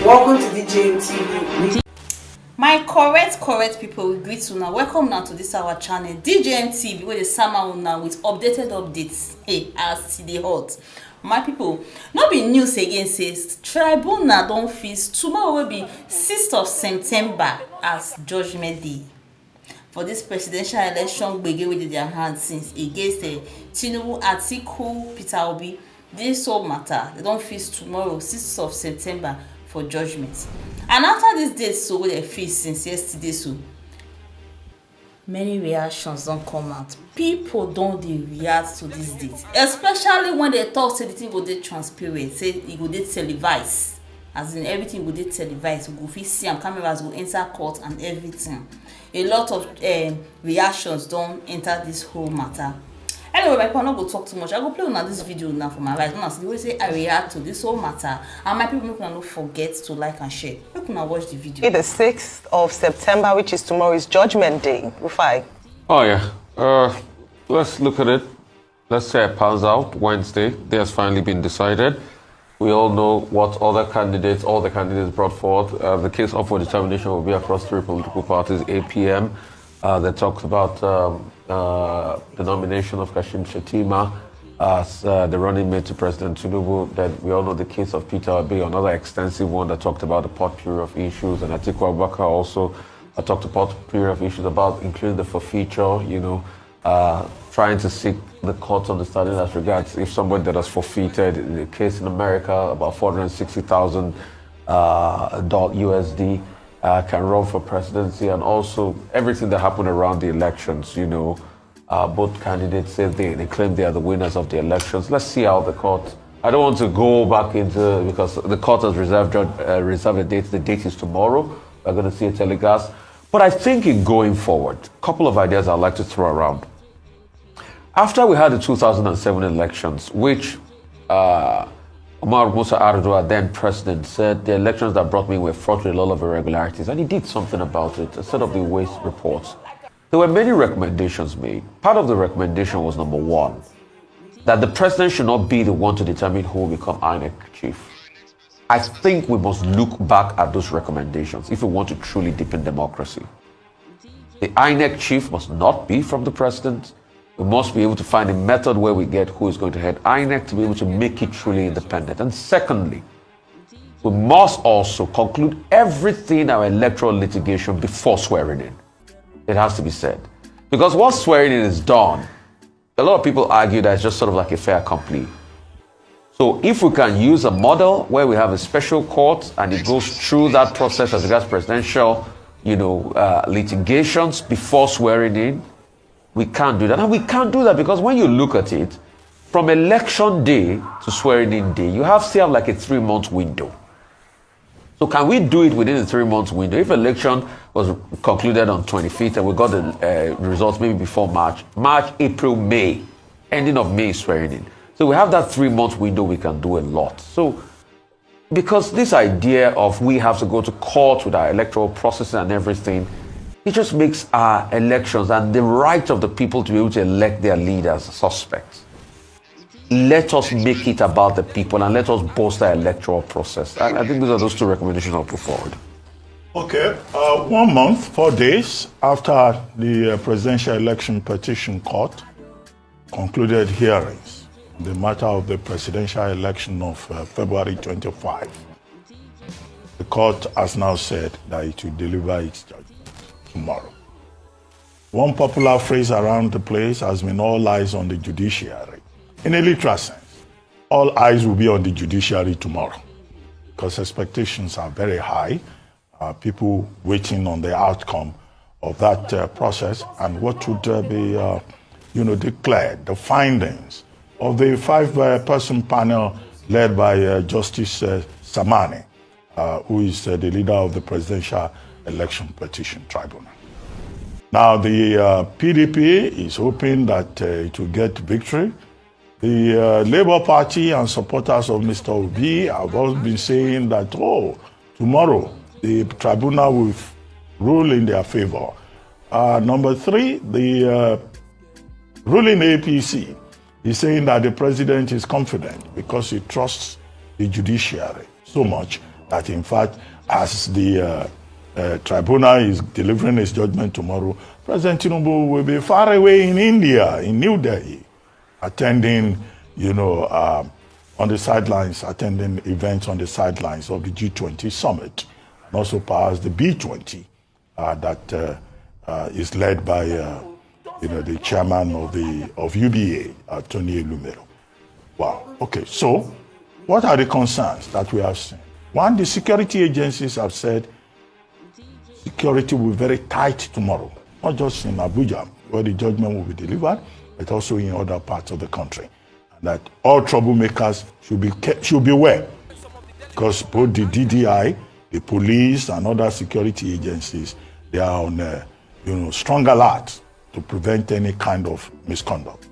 Welcome to DJ TV. My correct people, we greet you now. Welcome now to this our channel DJ TV, where the summer now with updated updates. Hey, as the hot. My people, not be news again says tribunal don't fix tomorrow will be 6th of September as Judgment Day. For this presidential election, we with their hands since against the Tinubu Atiku Peter Obi. This whole matter, they don't fix tomorrow, 6th of September for judgment. And after this date, so they fix since yesterday, so many reactions don't come out. People don't react to this date, especially when they talk say the thing go dey transparent, say it go dey televised, as in everything go dey televised. We go fit see am, cameras go enter court and everything. A lot of reactions don't enter this whole matter. Anyway, my people, I'm not going to talk too much. I go play on this video now for my right. Now, the way say I react to this whole matter, and my people, make not forget to like and share. Make una watch the video. The 6th of September, which is tomorrow, is Judgment Day. Rufai. Oh yeah. Let's look at it. Let's say it pans out Wednesday. Day has finally been decided. We all know what all the candidates brought forth. The case up for determination will be across three political parties. 8 p.m. They talked about the nomination of Kashim Shettima as the running mate to President Tinubu. Then we all know the case of Peter Obi, another extensive one that talked about the potpourri of issues, and Atiku Abubakar also talked about potpourri of issues about including the forfeiture, trying to seek the court's understanding as regards if somebody that has forfeited, in the case in America, about 460,000 USD, can run for presidency, and also everything that happened around the elections. Both candidates say they claim they are the winners of the elections. Let's see how the court. I don't want to go back into, because the court has reserved a date. The date is tomorrow. We're going to see a telecast. But I think in going forward, a couple of ideas I'd like to throw around. After we had the 2007 elections, which Omar Musa Ardua, then president, said the elections that brought me were fraught with a lot of irregularities, and he did something about it. Instead of the waste reports, there were many recommendations made. Part of the recommendation was, number one, that the president should not be the one to determine who will become INEC chief. I think we must look back at those recommendations if we want to truly deepen democracy. The INEC chief must not be from the president. We must be able to find a method where we get who is going to head INEC to be able to make it truly independent. And secondly, we must also conclude everything our electoral litigation before swearing in. It has to be said. Because once swearing in is done, a lot of people argue that it's just sort of like a fait accompli. So if we can use a model where we have a special court and it goes through that process as regards presidential, litigations before swearing in, we can't do that. And we can't do that because when you look at it, from election day to swearing in day, you still have like a 3-month window. So can we do it within the 3-month window? If election was concluded on 25th and we got the results maybe before March, April, May, ending of May swearing in. So we have that 3-month window, we can do a lot. So because this idea of we have to go to court with our electoral process and everything, it just makes our elections and the right of the people to be able to elect their leaders suspect. Let us make it about the people and let us bolster our electoral process. I think those are those two recommendations I'll put forward. Okay, 1 month, 4 days after the presidential election petition court concluded hearings, the matter of the presidential election of February 25. The court has now said that it will deliver its judgment tomorrow. One popular phrase around the place has been all eyes on the judiciary. In a literal sense, all eyes will be on the judiciary tomorrow because expectations are very high. People waiting on the outcome of that process and what would be declared, the findings of the 5-person panel led by Justice Samani, who is the leader of the Presidential Election Petition Tribunal. Now, the PDP is hoping that it will get victory. The Labour Party and supporters of Mr. Obi have all been saying that, tomorrow the tribunal will rule in their favor. Number 3, the ruling APC is saying that the president is confident because he trusts the judiciary so much that in fact, as the tribunal is delivering its judgment tomorrow, President Tinubu will be far away in India, in New Delhi, attending, on the sidelines, attending events on the sidelines of the G20 summit, and also perhaps the B20 that is led by, the chairman of UBA, Tony Elumelu. Wow. Okay. So, what are the concerns that we have seen? One, the security agencies have said security will be very tight tomorrow, not just in Abuja, where the judgment will be delivered, but also in other parts of the country. And that all troublemakers should be aware, because both the DDI, the police, and other security agencies, they are on strong alert to prevent any kind of misconduct.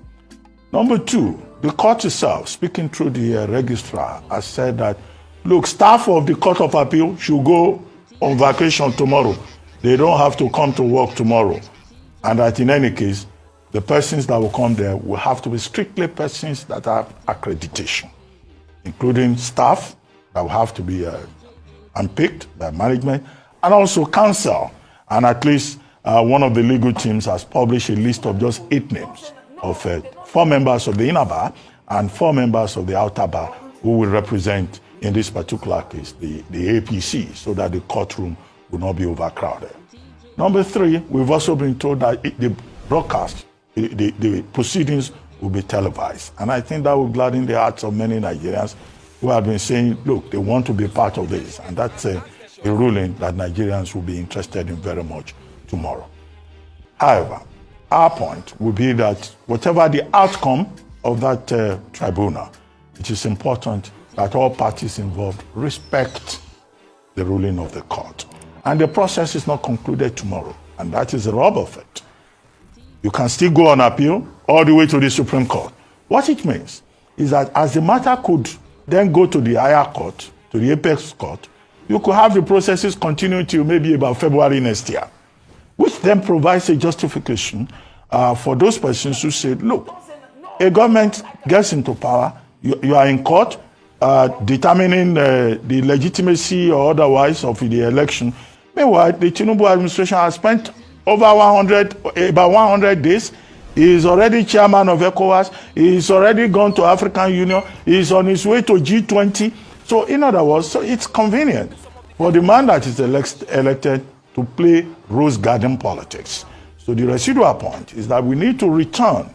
Number two, the court itself, speaking through the registrar, has said that, look, staff of the Court of Appeal should go on vacation tomorrow. They don't have to come to work tomorrow. And that in any case, the persons that will come there will have to be strictly persons that have accreditation, including staff that will have to be unpicked by management, and also counsel. And at least one of the legal teams has published a list of just 8 names of 4 members of the inner bar and 4 members of the outer bar who will represent, in this particular case, the APC, so that the courtroom will not be overcrowded. Number 3, we've also been told that the broadcast, the proceedings will be televised. And I think that will gladden the hearts of many Nigerians who have been saying, look, they want to be part of this. And that's a ruling that Nigerians will be interested in very much tomorrow. However, our point would be that whatever the outcome of that tribunal, it is important that all parties involved respect the ruling of the court. And the process is not concluded tomorrow, and that is the rub of it. You can still go on appeal all the way to the Supreme Court. What it means is that as the matter could then go to the higher court, to the apex court, you could have the processes continue till maybe about February next year, which then provides a justification for those persons who say, look, a government gets into power, you are in court, determining the legitimacy or otherwise of the election. Meanwhile, the Tinubu administration has spent over about 100 days. He is already chairman of ECOWAS. He is already gone to African Union. He is on his way to G20. So in other words, so it's convenient for the man that is elected to play rose garden politics. So the residual point is that we need to return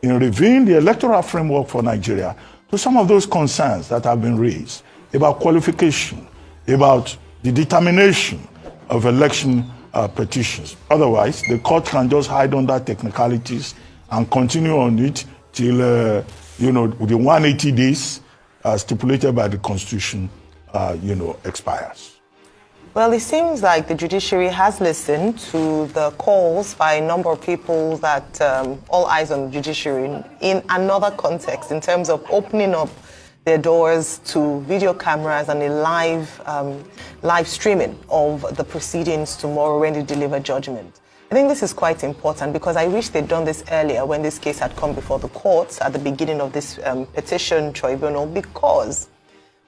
in reviewing the electoral framework for Nigeria to some of those concerns that have been raised about qualification, about the determination of election petitions. Otherwise, the court can just hide under technicalities and continue on it till, the 180 days stipulated by the Constitution, expires. Well, it seems like the judiciary has listened to the calls by a number of people that all eyes on the judiciary in another context, in terms of opening up their doors to video cameras and a live streaming of the proceedings tomorrow when they deliver judgment. I think this is quite important because I wish they'd done this earlier when this case had come before the courts at the beginning of this petition tribunal, because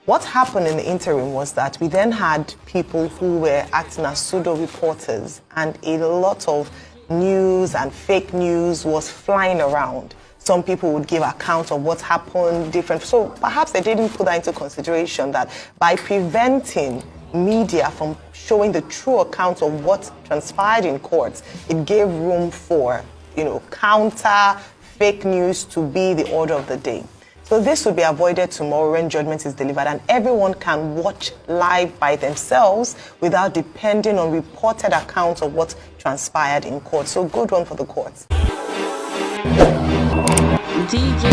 what happened in the interim was that we then had people who were acting as pseudo reporters, and a lot of news and fake news was flying around. Some people would give accounts of what happened, different. So perhaps they didn't put that into consideration, that by preventing media from showing the true account of what transpired in courts, it gave room for, counter fake news to be the order of the day. So this will be avoided tomorrow when judgment is delivered, and everyone can watch live by themselves without depending on reported accounts of what transpired in court. So good one for the courts. DJ